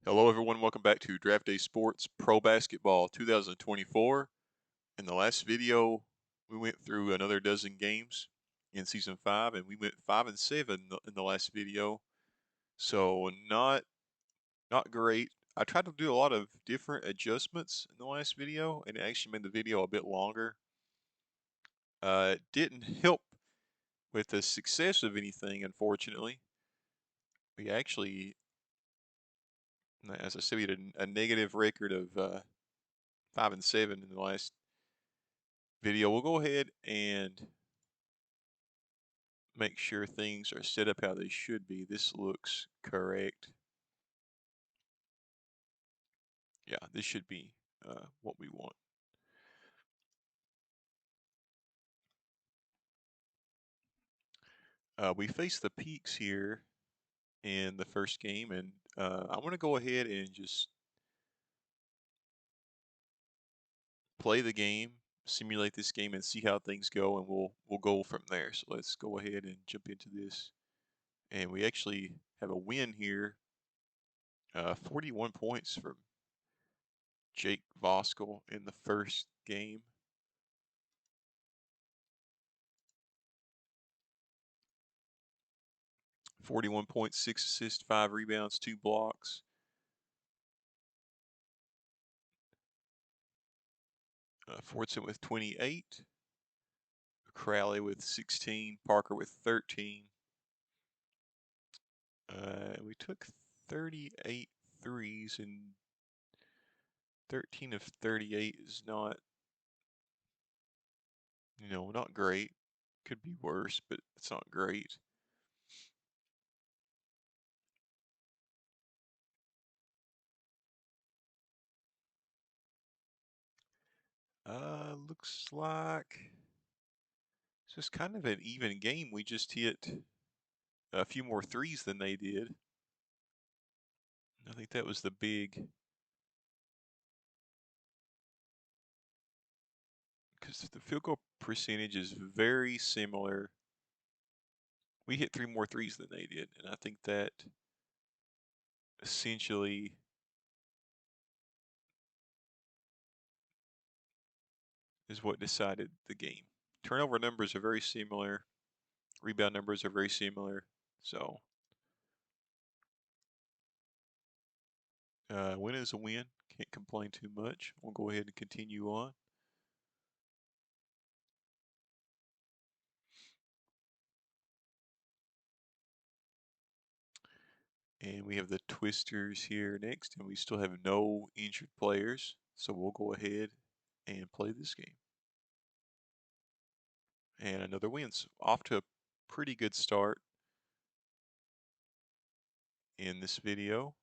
Hello, everyone. Welcome back to Draft Day Sports Pro Basketball 2024. In the last video, we went through another dozen games in Season 5, and we went 5-7 in the last video. So not great. I tried to do a lot of different adjustments in the last video, and it actually made the video a bit longer. It didn't help with the success of anything, unfortunately. We actually, as I said, we had a negative record of 5-7 in the last video. We'll go ahead and make sure things are set up how they should be. This looks correct. Yeah, this should be what we want. We face the Peaks here in the first game, and I want to go ahead and just play the game, simulate this game, and see how things go, and we'll go from there. So let's go ahead and jump into this. And we actually have a win here, 41 points from Jake Voskuhl in the first game. 41.6 assists, 5 rebounds, 2 blocks. Fortson with 28. Crowley with 16. Parker with 13. We took 38 threes, and 13 of 38 is not, not great. Could be worse, but it's not great. Looks like it's just kind of an even game. We just hit a few more threes than they did. I think that was the big, because the field goal percentage is very similar. We hit 3 more threes than they did, and I think that essentially is what decided the game. Turnover numbers are very similar. Rebound numbers are very similar. So, win is a win. Can't complain too much. We'll go ahead and continue on. And we have the Twisters here next, and we still have no injured players. So we'll go ahead and play this game. And another win. So off to a pretty good start in this video.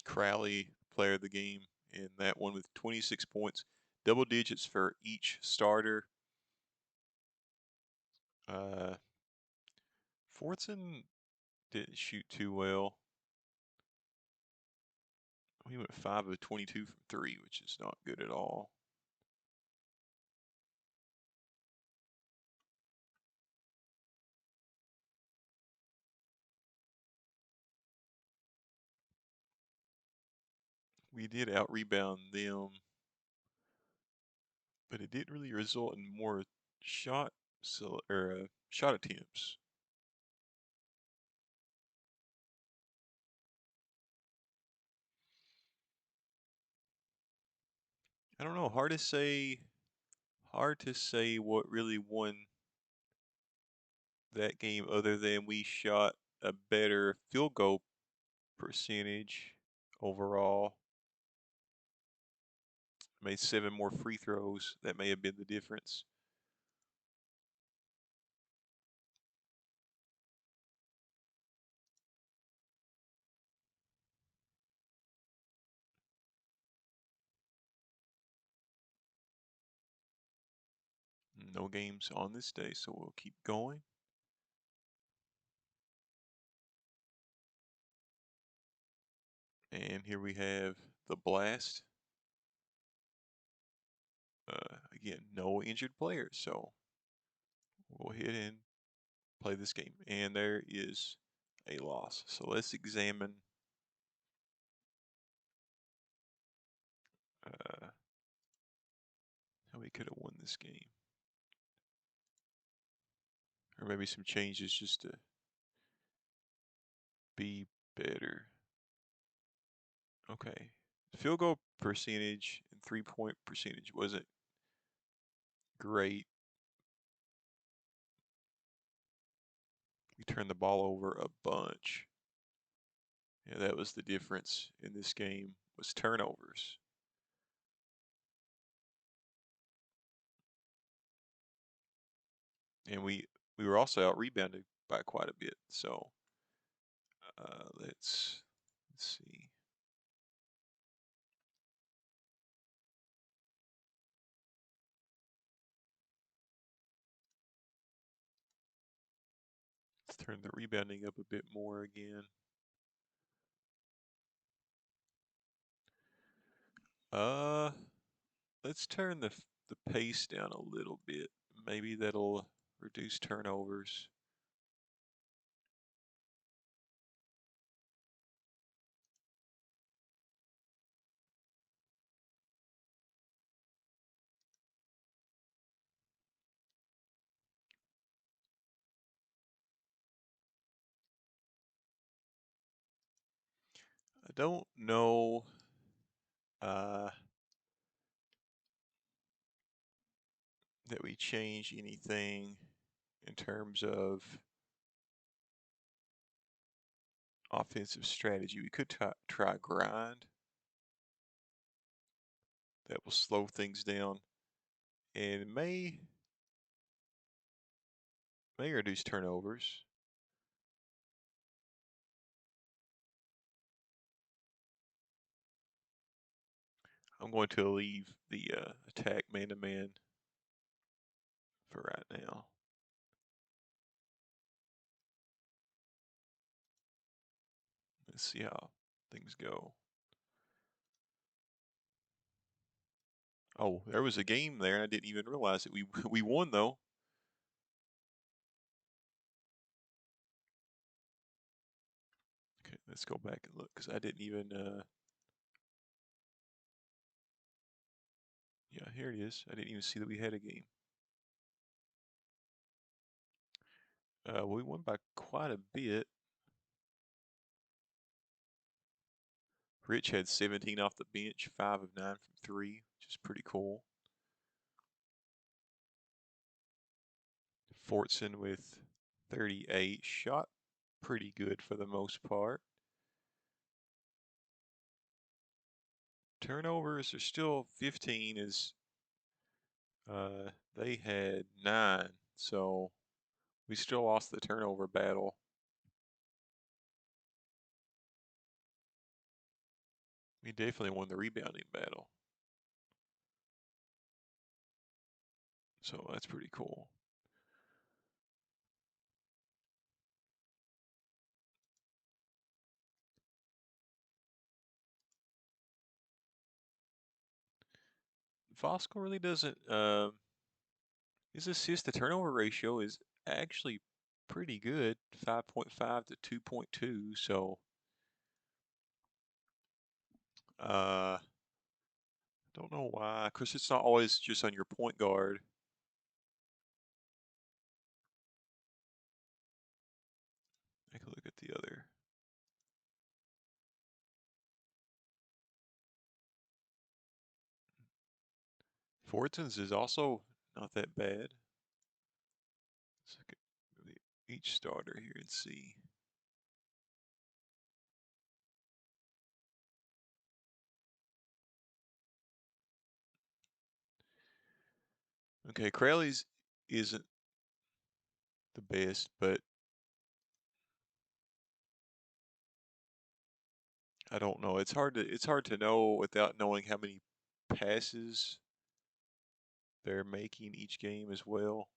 Crowley, player of the game, in that one with 26 points, double digits for each starter. Fortson didn't shoot too well. He went 5 of 22 from 3, which is not good at all. We did out-rebound them, but it didn't really result in more shot attempts. I don't know. Hard to say. Hard to say what really won that game, other than we shot a better field goal percentage overall. Made 7 more free throws. That may have been the difference. No games on this day, so we'll keep going. And here we have the Blast. Again, no injured players, so we'll hit and play this game. And there is a loss. So let's examine how we could have won this game. Or maybe some changes just to be better. Okay. Field goal percentage and 3-point percentage wasn't great. We turned the ball over a bunch. Yeah, that was the difference in this game, was turnovers. And we were also out rebounded by quite a bit. So let's see. Let's turn the rebounding up a bit more again. Let's turn the pace down a little bit. Maybe that'll reduce turnovers. I don't know that we change anything in terms of offensive strategy. We could try grind. That will slow things down and may reduce turnovers. I'm going to leave the attack man-to-man for right now. Let's see how things go. Oh, there was a game there, and I didn't even realize it. We won though. Okay, let's go back and look because I didn't even. Yeah, here it is. I didn't even see that we had a game. We won by quite a bit. Rich had 17 off the bench, 5 of 9 from 3, which is pretty cool. Fortson with 38, shot pretty good for the most part. Turnovers are still 15 as they had 9, so we still lost the turnover battle. We definitely won the rebounding battle. So that's pretty cool. Vosco really doesn't. His assist to turnover ratio is actually pretty good, 5.5 to 2.2. So, don't know why. Because it's not always just on your point guard. Take a look at the other. Fortins is also not that bad. Let's look at each starter here and see. Okay, Crowley's isn't the best, but I don't know. It's hard to know without knowing how many passes they're making each game as well.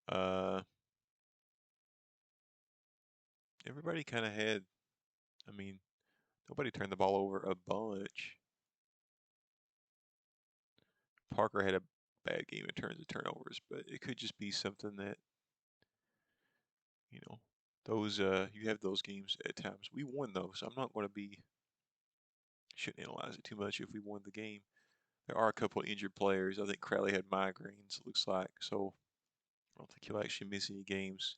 Uh, everybody kind of had, I mean, nobody turned the ball over a bunch. Parker had a bad game in terms of turnovers, but it could just be something that, you know, those you have those games at times. We won those, so I'm not going to be, shouldn't analyze it too much if we won the game. There are a couple of injured players. I think Crowley had migraines, it looks like, so I don't think he'll actually miss any games.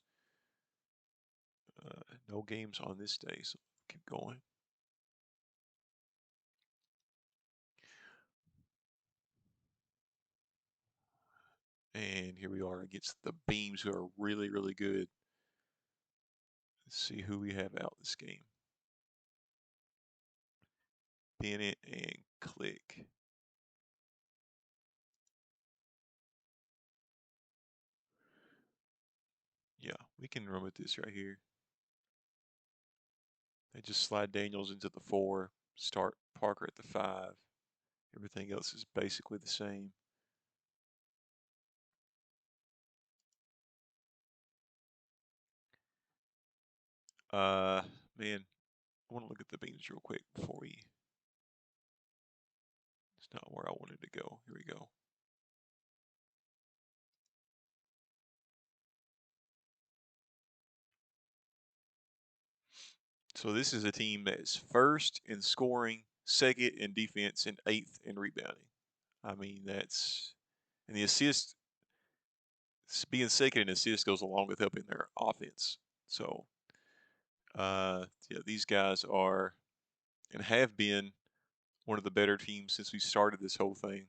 No games on this day, so keep going. And here we are against the Beams, who are really, really good. Let's see who we have out this game. Bennett and Click. Yeah, we can run with this right here. They just slide Daniels into the 4, start Parker at the 5. Everything else is basically the same. Man, I want to look at the Beams real quick before we. It's not where I wanted to go. Here we go. So this is a team that is first in scoring, second in defense, and 8th in rebounding. I mean, that's, and the assist, being second in assist goes along with helping their offense. So, yeah, these guys are and have been one of the better teams since we started this whole thing.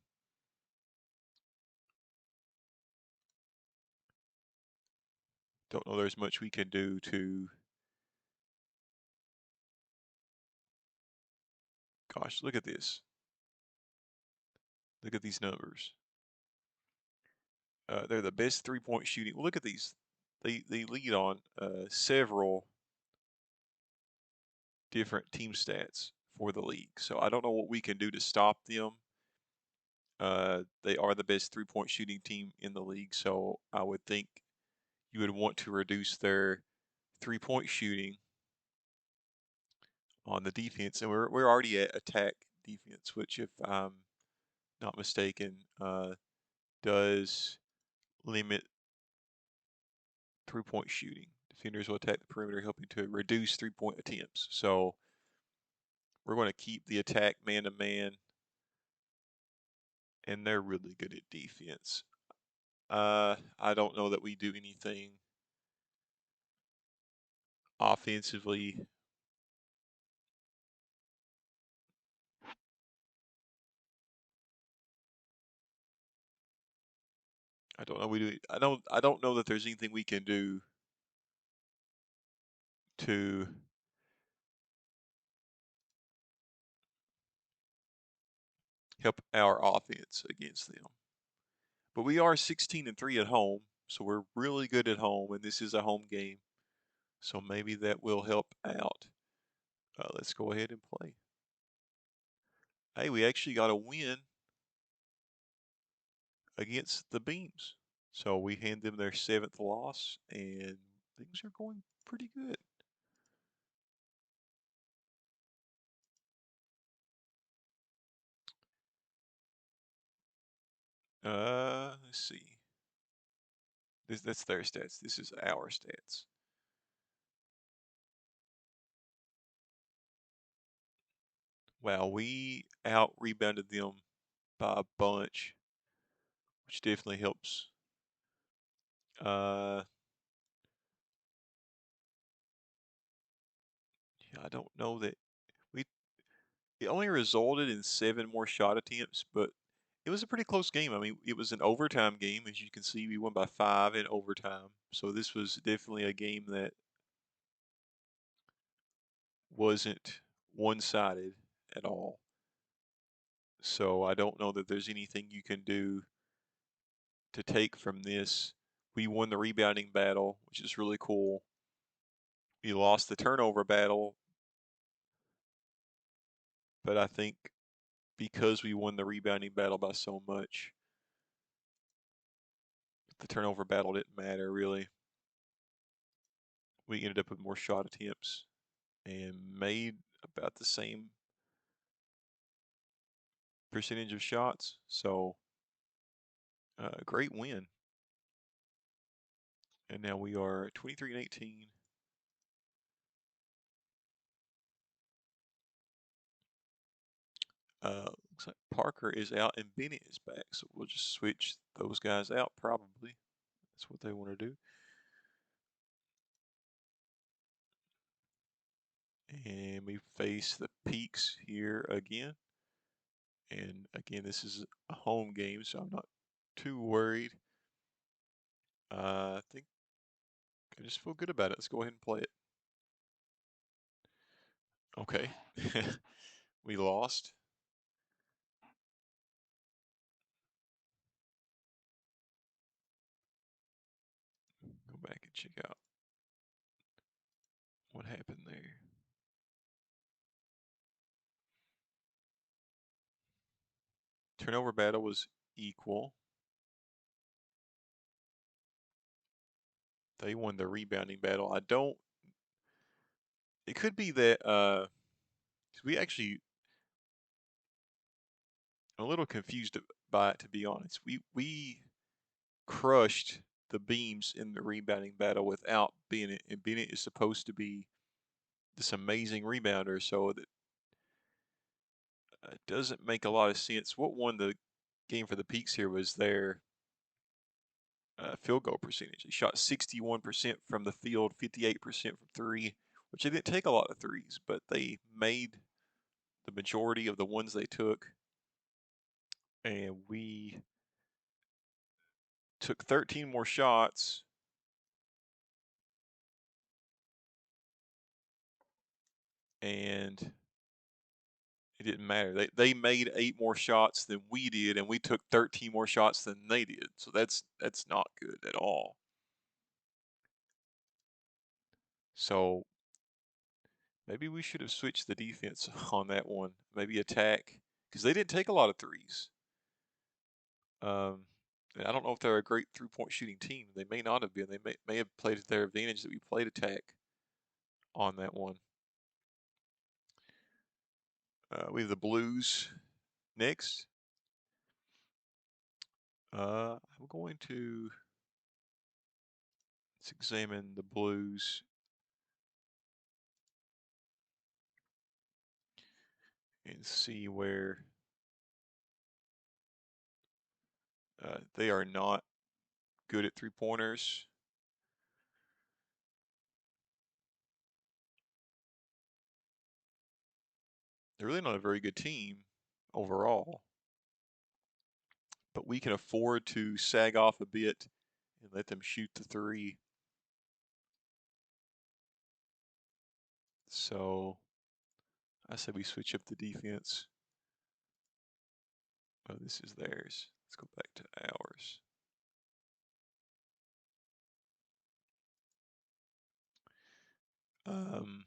Don't know there's much we can do to. Gosh, look at this. Look at these numbers. They're the best three-point shooting. Well, look at these. They lead on several different team stats for the league. So I don't know what we can do to stop them. They are the best three-point shooting team in the league. So I would think you would want to reduce their three-point shooting on the defense, and we're already at attack defense, which, if I'm not mistaken, does limit three-point shooting. Defenders will attack the perimeter, helping to reduce three-point attempts. So we're going to keep the attack man-to-man, and they're really good at defense. I don't know that we do anything offensively. I don't know. We do. I don't know that there's anything we can do to help our offense against them. But we are 16-3 at home, so we're really good at home, and this is a home game. So maybe that will help out. Let's go ahead and play. Hey, we actually got a win against the Beams. So we hand them their 7th loss, and things are going pretty good. Let's see. That's their stats. This is our stats. Wow, we out rebounded them by a bunch, which definitely helps. Yeah, I don't know that we. It only resulted in 7 more shot attempts, but it was a pretty close game. I mean, it was an overtime game, as you can see. We won by 5 in overtime, so this was definitely a game that wasn't one-sided at all. So I don't know that there's anything you can do to take from this. We won the rebounding battle, which is really cool. We lost the turnover battle, but I think because we won the rebounding battle by so much, the turnover battle didn't matter really. we ended up with more shot attempts and made about the same percentage of shots. So, great win. And now we are 23-18. Looks like Parker is out and Bennett is back. So we'll just switch those guys out probably. That's what they want to do. And we face the Peaks here again. And again, this is a home game, so I'm not too worried. I think I just feel good about it. Let's go ahead and play it. Okay. We lost. Go back and check out what happened there. Turnover battle was equal. They won the rebounding battle. It could be that we actually, I'm a little confused by it, to be honest. We crushed the beams in the rebounding battle without Bennett, and Bennett is supposed to be this amazing rebounder, so that doesn't make a lot of sense. What won the game for the Peaks here was their field goal percentage. They shot 61% from the field, 58% from three, which they didn't take a lot of threes, but they made the majority of the ones they took. And we took 13 more shots. And it didn't matter. They made 8 more shots than we did, and we took 13 more shots than they did. So that's not good at all. So maybe we should have switched the defense on that one. Maybe attack, because they didn't take a lot of threes. And I don't know if they're a great three-point shooting team. They may not have been. They may have played to their advantage that we played attack on that one. We have the Blues next. I'm going to let's examine the Blues and see where they are not good at three-pointers. They're really not a very good team overall, but we can afford to sag off a bit and let them shoot the three. So I say we switch up the defense. Oh, this is theirs. Let's go back to ours. Um,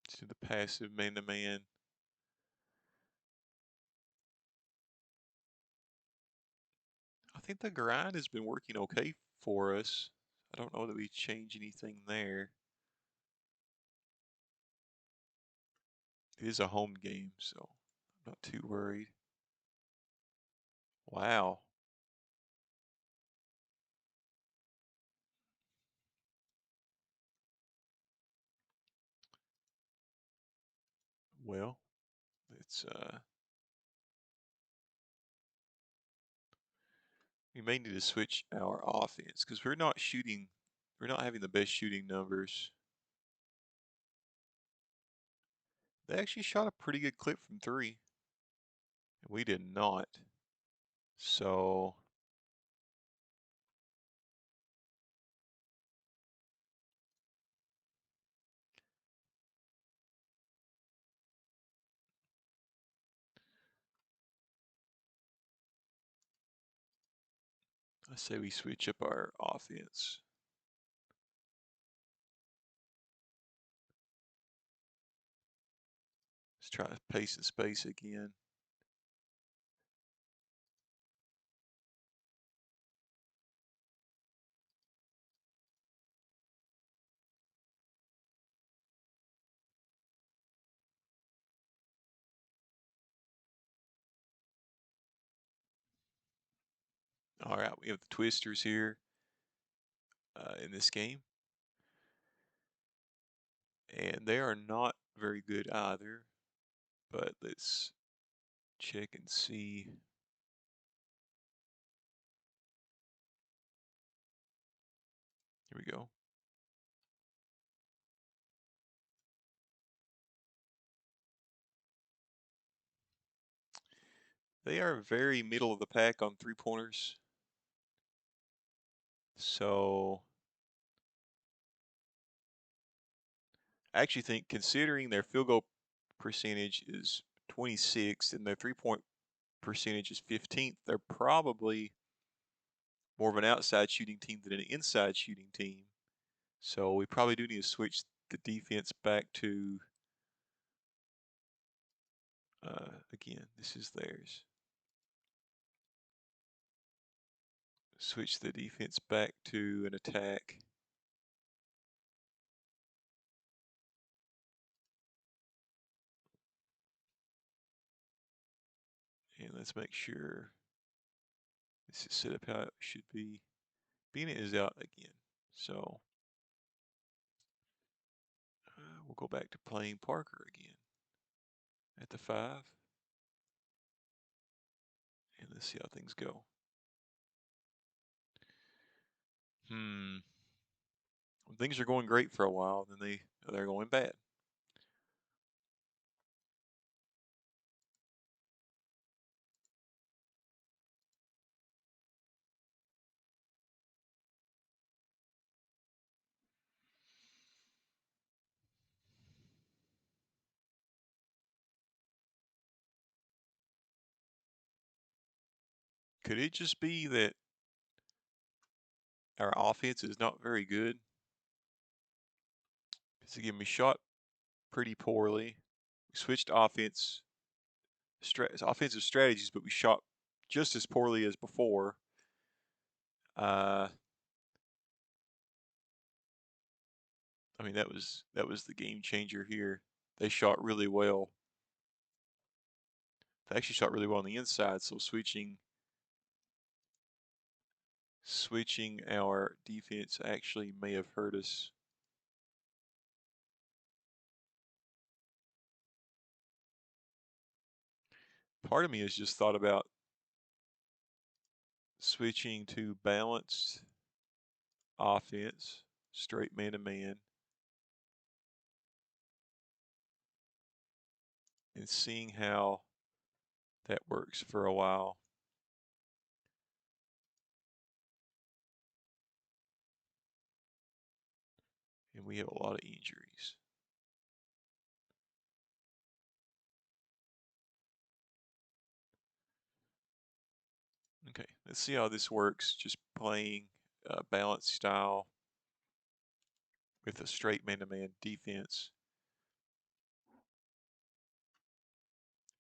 let's do the passive man-to-man. I think the grind has been working okay for us. I don't know that we change anything there. It is a home game, so I'm not too worried. Wow. Well, it's we may need to switch our offense because we're not having the best shooting numbers. They actually shot a pretty good clip from three, and we did not. So I say we switch up our offense. Let's try pace and space again. All right, we have the Twisters here in this game. And they are not very good either. But let's check and see. Here we go. They are very middle of the pack on three-pointers. So I actually think, considering their field goal percentage is 26th and their three-point percentage is 15th, they're probably more of an outside shooting team than an inside shooting team. So we probably do need to switch the defense back to, again, this is theirs. Switch the defense back to an attack. And let's make sure this is set up how it should be. Bennett is out again. So we'll go back to playing Parker again at the 5. And let's see how things go. Things are going great for a while, then they're going bad. Could it just be that our offense is not very good? Because again, we shot pretty poorly. We switched offensive strategies, but we shot just as poorly as before. I mean, that was the game changer here. They shot really well. They actually shot really well on the inside, so switching our defense actually may have hurt us. Part of me has just thought about switching to balanced offense, straight man-to-man, and seeing how that works for a while. And we have a lot of injuries. Okay, let's see how this works, just playing balanced style with a straight man-to-man defense.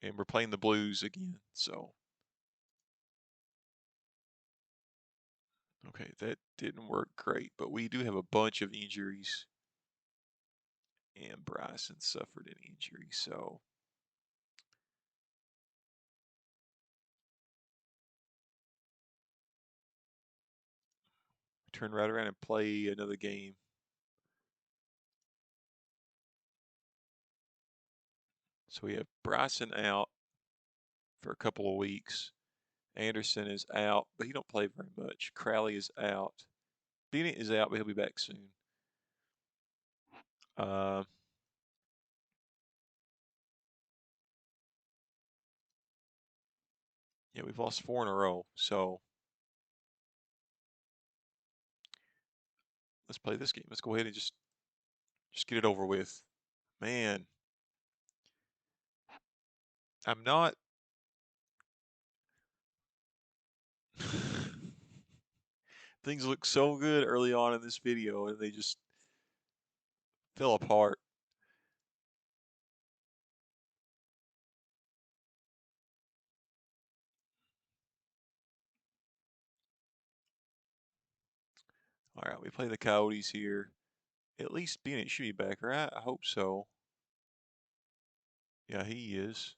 And we're playing the Blues again, so. Okay, that didn't work great, but we do have a bunch of injuries. And Bryson suffered an injury, so. Turn right around and play another game. So we have Bryson out for a couple of weeks. Anderson is out, but he don't play very much. Crowley is out. Bennett is out, but he'll be back soon. Yeah, we've lost 4 in a row, so let's play this game. Let's go ahead and just get it over with. Man, I'm not. Things look so good early on in this video, and they just fell apart. All right, we play the Coyotes here. At least Bennett should be back, right? I hope so. Yeah, he is.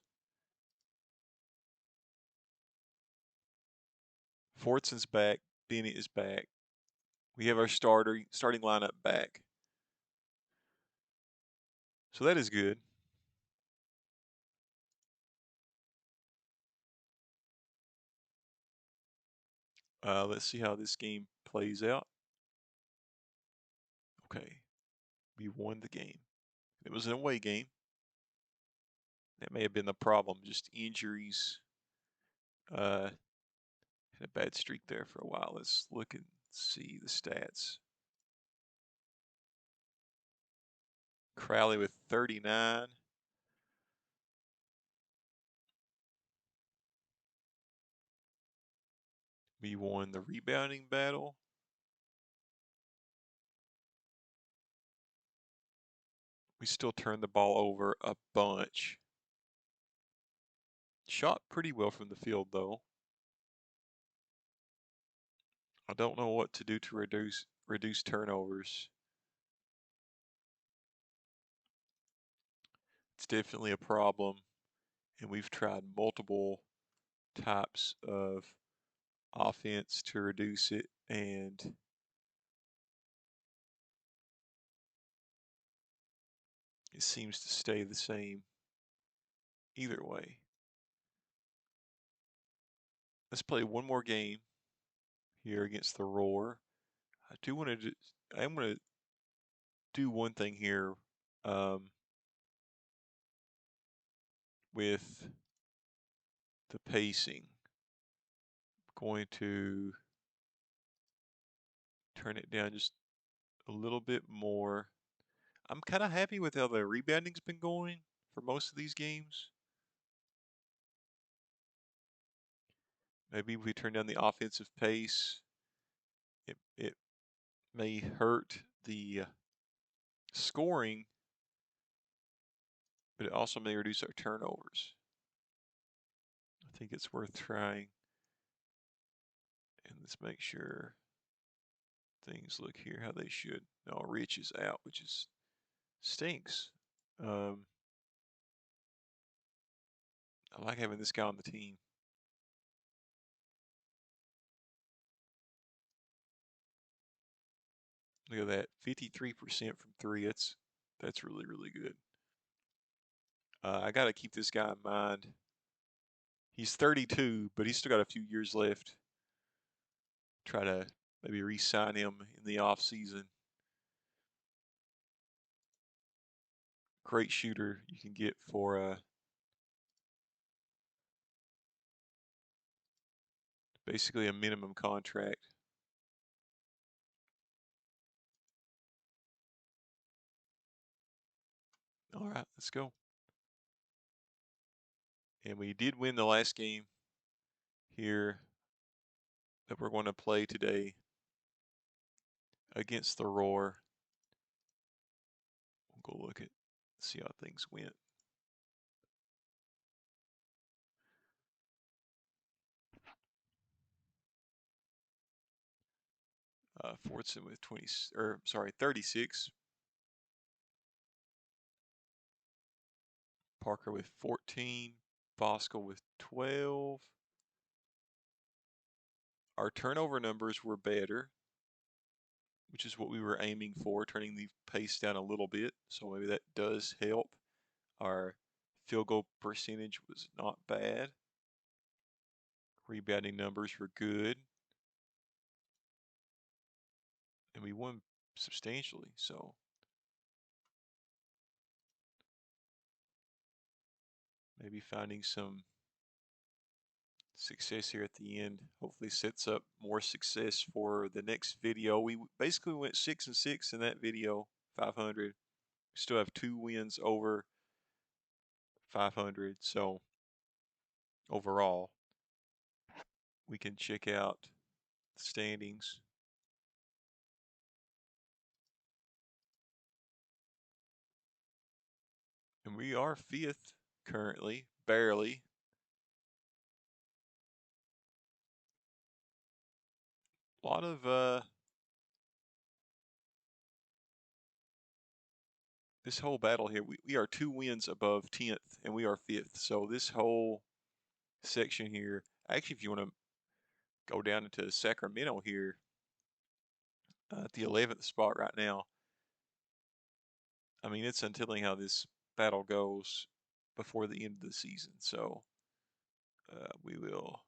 Fortson's back. Bennett is back. We have our starting lineup back. So that is good. Let's see how this game plays out. Okay, we won the game. It was an away game. That may have been the problem, just injuries. Had a bad streak there for a while. Let's look and see the stats. Crowley with 39. We won the rebounding battle. We still turned the ball over a bunch. Shot pretty well from the field, though. I don't know what to do to reduce turnovers. It's definitely a problem, and we've tried multiple types of offense to reduce it, and it seems to stay the same either way. Let's play one more game here against the Roar. I do want to. I'm going to do one thing here with the pacing. Going to turn it down just a little bit more. I'm kind of happy with how the rebounding's been going for most of these games. Maybe if we turn down the offensive pace, it may hurt the scoring, but it also may reduce our turnovers. I think it's worth trying. And let's make sure things look here how they should. No, Rich is out, which is stinks. I like having this guy on the team. Look at that, 53% from three. That's really, really good. I got to keep this guy in mind. He's 32, but he's still got a few years left. Try to maybe re-sign him in the off season. Great shooter you can get for basically a minimum contract. All right, let's go. And we did win the last game here that we're going to play today against the Roar. We'll go look at, see how things went. Fortson with 36. Parker with 14. Bosco with 12. Our turnover numbers were better, which is what we were aiming for, turning the pace down a little bit. So maybe that does help. Our field goal percentage was not bad. Rebounding numbers were good. And we won substantially, so maybe finding some success here at the end hopefully sets up more success for the next video. We basically went 6-6 in that video, 500. We still have 2 wins over 500, so overall we can check out the standings. And we are 5th currently, barely. A lot of this whole battle here, we are 2 wins above 10th, and we are 5th. So this whole section here, actually, if you want to go down into Sacramento here, at the 11th spot right now. I mean, it's untilling how this battle goes before the end of the season. So we will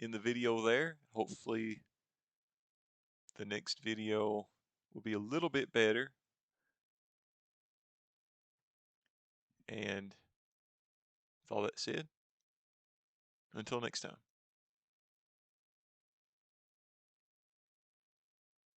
end the video there. Hopefully the next video will be a little bit better. And with all that said, until next time.